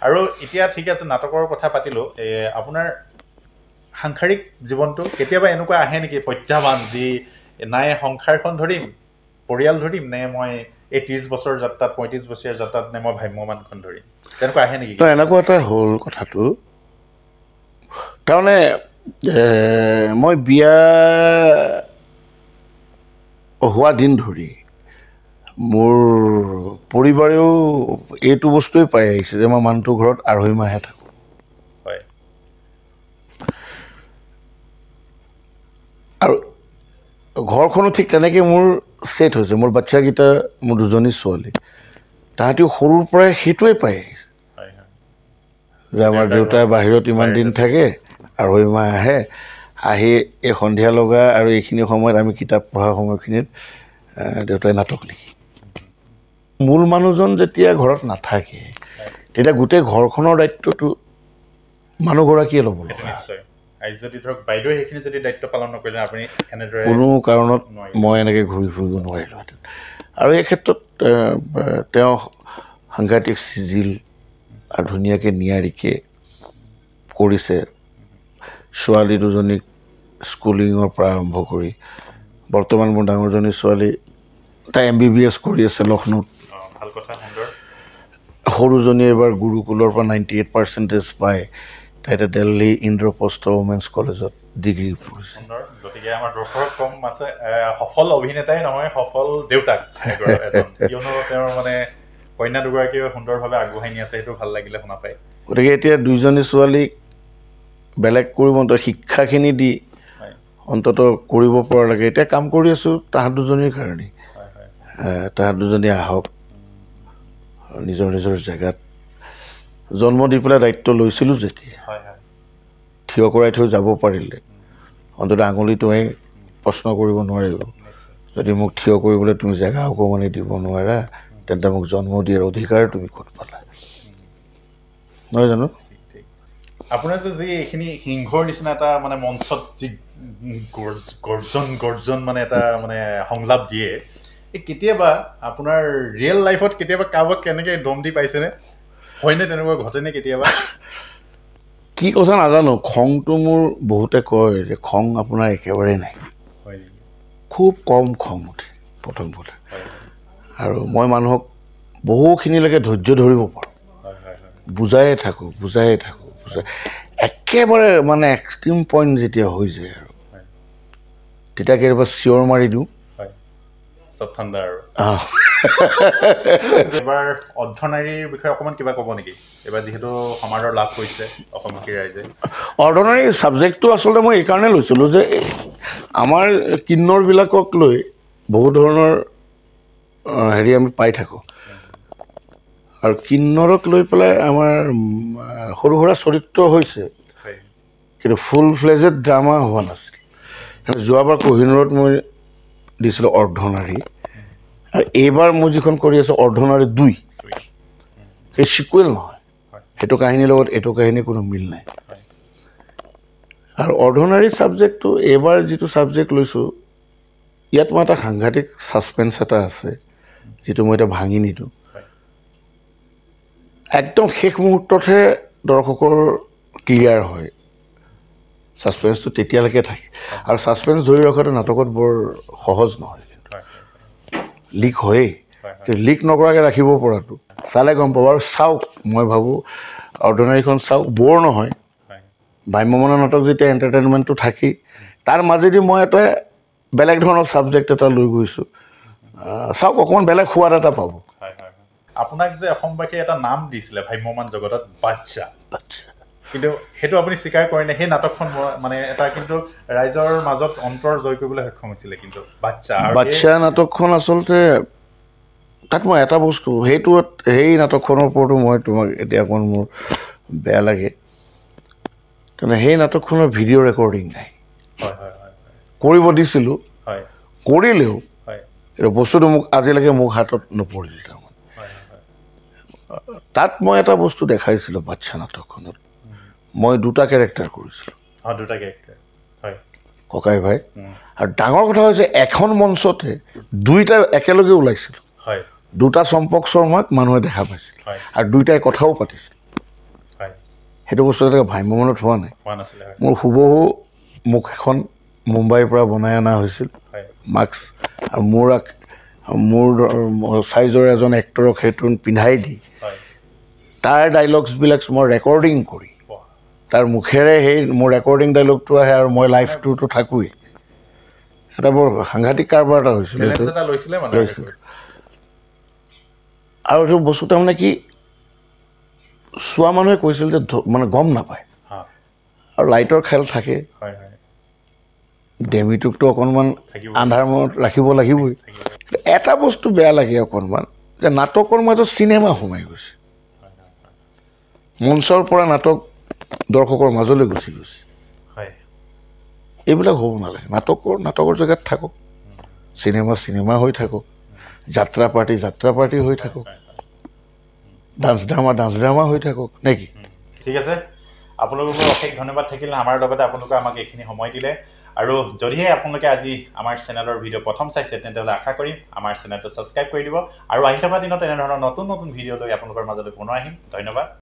আৰু এতিয়া ঠিক আছে নাটকৰ কথা পাতিলো আপোনাৰ সাংসাৰিক জীৱনটো কেতিয়াবা এনেকুৱা আহে নেকি প্ৰত্যাহ্বান যি নাই সংসাৰখন ধৰিম পৰিয়াল ধৰিম নে মই এই 30 বছৰ যাত্ৰাত 35 বছৰীয়া যাত্ৰাত নে মই ভ্ৰাম্যমানখন ধৰিম তেনেকুৱা আহে নেকি এনেকুৱা এটা হ'ল কথাটো তাৰমানে মই বিয়া হোৱা দিন ধৰি মোৰ পৰিবাৰেও এইটো বস্তুৱে পাই আহিছে যে মই মানুহটো ঘৰত 2.5 মাহে থাকোঁ হয় আৰু ঘৰখনো ঠিক তেনেকৈ মোৰ ছেট হৈছে মোৰ বাচ্চাকেইটা মোৰ 2জনী ছোৱালী তাহাঁতিও সৰুৰ পৰাই সেইটোৱে পাই আহিছে যে আমাৰ দেউতাই বাহিৰত ইমান দিন থাকে 2.5 মাহ আহি এই সন্ধিয়া লগা আৰু এইখিনি সময়ত আমি কিতাপ পঢ়া সময়খিনিত দেউতাই নাটক লিখি মূল মানুহজন যেতিয়া ঘৰত নাথাকে তেতিয়া গোটেই ঘৰখনৰ দায়িত্বটো মানুহগৰাকীয়ে ল'ব লগা নিশ্চয় যদি ধৰক বাইদেউ সেইখিনি যদি দায়িত্ব পালন নকৰিলে আপুনি এনেদৰে কোনো কাৰণত মই এনেকৈ ঘূৰি ফুৰিব নোৱাৰিলোহেঁতেন আৰু এই ক্ষেত্ৰত তেওঁ সাংঘাতিক চিজিল আৰু ধুনীয়াকৈ নিয়াৰিকৈ কৰিছে ছোৱালী 2জনীক স্কুলিঙৰ পৰা আৰম্ভ কৰি বৰ্তমান মোৰ ডাঙৰজনী ছোৱালী তাই MBBS কৰি আছে লক্ষ্ণৌত ভাল কথা সুন্দৰ সৰুজনীয়ে এবাৰ গুৰুকুলৰ পৰা 98% পায় তাই এতিয়া দিল্লী ইন্দ্ৰপ্ৰস্থ ওমেন্স কলেজত ডিগ্ৰী পঢ়িছে সুন্দৰ গতিকে আমাৰ দৰ্শক কম আছে সফল অভিনেতাই নহয় সফল দেউতাক এজন কিয়নো তেওঁৰ মানে কন্যা দুগৰাকীয়ে সুন্দৰভাৱে আগবঢ়াই নি আছে সেইটো ভাল লাগিলে শুনা পাই গতিকে এতিয়া 2জনী ছোৱালীক বেলেগ কৰিব শিক্ষাখিনি দি অন্তত কৰিব পৰা লাগে এতিয়া কাম কৰি আছোঁ তাহাঁত 2জনীৰ কাৰণেই তাহাঁত 2জনী আহক নিজৰ নিজৰ জেগাত জন্ম দি পেলাই দায়িত্ব লৈছিলোঁ যেতিয়া থিয় কৰাই থৈ যাব পাৰিলে অন্তত আঙুলিটোৱে প্ৰশ্ন কৰিব নোৱাৰিব যদি মোক থিয় কৰিবলৈ তুমি জেগা অকণমানি দিব নোৱাৰা তেন্তে মোক জন্ম দিয়াৰ অধিকাৰ তুমি ক'ত পালা নহয় জানো আপোনাৰ যে এইখিনি সিংহৰ নিচিনা এটা মানে মঞ্চত যি গৰ্জন মানে এটা মানে সংলাপ দিয়ে কেতিয়াবা আপোনাৰ ৰিয়েল লাইফত কেতিয়াবা কাৰোবাক কেনেকৈ দম দি পাইছেনে হয়নে তেনেকুৱা ঘটেনে কেতিয়াবা কি কথা নাজানো খংটো মোৰ বহুতে কয় যে খং আপোনাৰ একেবাৰে নাই খুব কম খং উঠে প্ৰথম আৰু মই মানুহক বহুখিনিলৈকে ধৈৰ্য ধৰিব পাৰোঁ বুজায়ে থাকোঁ একেবাৰে মানে এক্সট্ৰিম পইণ্ট যেতিয়া হৈ যায় আৰু তেতিয়া কেতিয়াবা চিঞৰ মাৰি দিওঁ চব ঠাণ্ডা আৰু এবাৰ অৰ্ধনাৰীৰ বিষয়ে অকণমান কিবা ক'ব নেকি এবাৰ যিহেতু সমাদৰ লাভ কৰিছে অসমবাসী ৰাইজে অৰ্ধনাৰী ছাবজেক্টটো আচলতে মই এইকাৰণে লৈছিলোঁ যে আমাৰ কিন্নৰবিলাকক লৈ বহু ধৰণৰ হেৰি আমি পাই থাকোঁ আৰু কিন্নৰক লৈ পেলাই আমাৰ সৰু সুৰা চৰিত্ৰ হৈছে কিন্তু ফুল ফ্লেজেড ড্ৰামা হোৱা নাছিল যোৱাবাৰ কোহিনুৰত মই দিছিলোঁ অৰ্ধনাৰী আৰু এইবাৰ মই যিখন কৰি আছোঁ অৰ্ধনাৰী 2 এই চিকুৱেল নহয় সেইটো কাহিনীৰ লগত এইটো কাহিনীৰ কোনো মিল নাই আৰু অৰ্ধনাৰী ছাবজেক্টটো এইবাৰ যিটো ছাবজেক্ট লৈছোঁ ইয়াত মই এটা সাংঘাতিক ছাছপেন্স এটা আছে যিটো মই এতিয়া ভাঙি নিদিওঁ একদম শেষ মুহূৰ্ততহে দৰ্শকৰ ক্লিয়াৰ হয় ছাছপেন্সটো তেতিয়ালৈকে থাকে আৰু ছাছপেন্স ধৰি ৰখাটো নাটকত বৰ সহজ নহয় লিক হয়েই লিক নকৰাকৈ ৰাখিব পৰাটো চালে গম পাব আৰু চাওক মই ভাবোঁ অৰ্ধনাৰীখন চাওক বৰ নহয় ভ্ৰাম্যমানৰ নাটক যেতিয়া এণ্টাৰটেইনমেণ্টটো থাকেই তাৰ মাজেদি মই এটা বেলেগ ধৰণৰ ছাবজেক্ট এটা লৈ গৈছোঁ চাওক অকণমান বেলেগ সোৱাদ এটা পাব আপোনাক যে অসমবাসীয়ে এটা নাম দিছিলে ভ্ৰাম্যমান জগতত বাচ্চা কিন্তু সেইটো আপুনি স্বীকাৰ কৰে নে সেই নাটকখন মানে এটা কিন্তু ৰাইজৰ মাজত অন্তৰ জয় কৰিবলৈ সক্ষম হৈছিলে কিন্তু বাচ্চা নাটকখন আচলতে তাত মই এটা বস্তু সেই নাটকখনৰ ওপৰতো মই তোমাক এতিয়া অকণ মোৰ বেয়া লাগে কাৰণ সেই নাটকখনৰ ভিডিঅ' ৰেকৰ্ডিং নাই কৰিব দিছিলোঁ কৰিলেও কিন্তু বস্তুটো মোক আজিলৈকে মোক হাতত নপৰিল তাৰমানে তাত মই এটা বস্তু দেখাইছিলোঁ বাচ্চা নাটকখনত মই 2টা কেৰেক্টাৰ কৰিছিলোঁ ককাই ভাই আৰু ডাঙৰ কথা হৈছে এখন মঞ্চতে 2টা একেলগে ওলাইছিলোঁ 2টা চম্পক শৰ্মাক মানুহে দেখা পাইছিল আৰু 2টাই কথাও পাতিছিল সেইটো বস্তু এটাকে ভ্ৰাম্যমানত হোৱা নাই। হোৱা নাছিলে, হয়। মোৰ হুবহু মুখ এখন মুম্বাইৰ পৰা বনাই অনা হৈছিল, হয়। মাস্ক, আৰু মোৰ চাইজৰ এজন এক্টৰক সেইটো পিন্ধাই দি হয়। তাৰ ডাইলগছবিলাক মই ৰেকৰ্ডিং কৰি বাহ। তাৰ মুখেৰে সেই মোৰ ৰেকৰ্ডিং ডাইলগটো আহে আৰু মই লাইভটোতো থাকোৱেই। এটা বৰ সাংঘাতিক কাৰবাৰ এটা হৈছিল, চেলেঞ্জ এইটো এটা লৈছিলে মানে লৈছিল। আৰু এইটো বস্তু তাৰমানে কি চোৱা মানুহে কৈছিল যে মানে গম নাপায়, হা। আৰু লাইটৰ খেল থাকে, হয়, হয়, ডেমিটোকতো অকণমান থাকিব, আন্ধাৰ মনত ৰাখিব লাগিবই। থাকিব। এটা বস্তু বেয়া লাগে অকণমান, যে নাটকৰ মাজত চিনেমা সোমাই গৈছে। হয়, হয়, হয়। মঞ্চৰ পৰা নাটক দৰ্শকৰ মাজলৈ গুচি গৈছে। হয়। এইবিলাক হ'ব নালাগে। নাটকৰ জেগাত থাকক, চিনেমা হৈ থাকক, যাত্ৰা পাৰ্টি হৈ থাকক, ডান্স ড্ৰামা হৈ থাকক, নে কি? ঠিক আছে, আপোনালোকৰ অশেষ ধন্যবাদ থাকিল আমাৰ লগতে আপোনালোকে আমাক এইখিনি সময় দিলে। আৰু যদিহে আপোনালোকে আজি আমাৰ চেনেলৰ ভিডিঅ' প্ৰথম চাইছে তেন্তেহ'লে আশা কৰিম আমাৰ চেনেলটো ছাবস্ক্ৰাইব কৰি দিব, আৰু আহি থকা দিনত এনেধৰণৰ নতুন নতুন ভিডিঅ' লৈ আপোনালোকৰ মাজলৈ পুনৰ আহিম। ধন্যবাদ।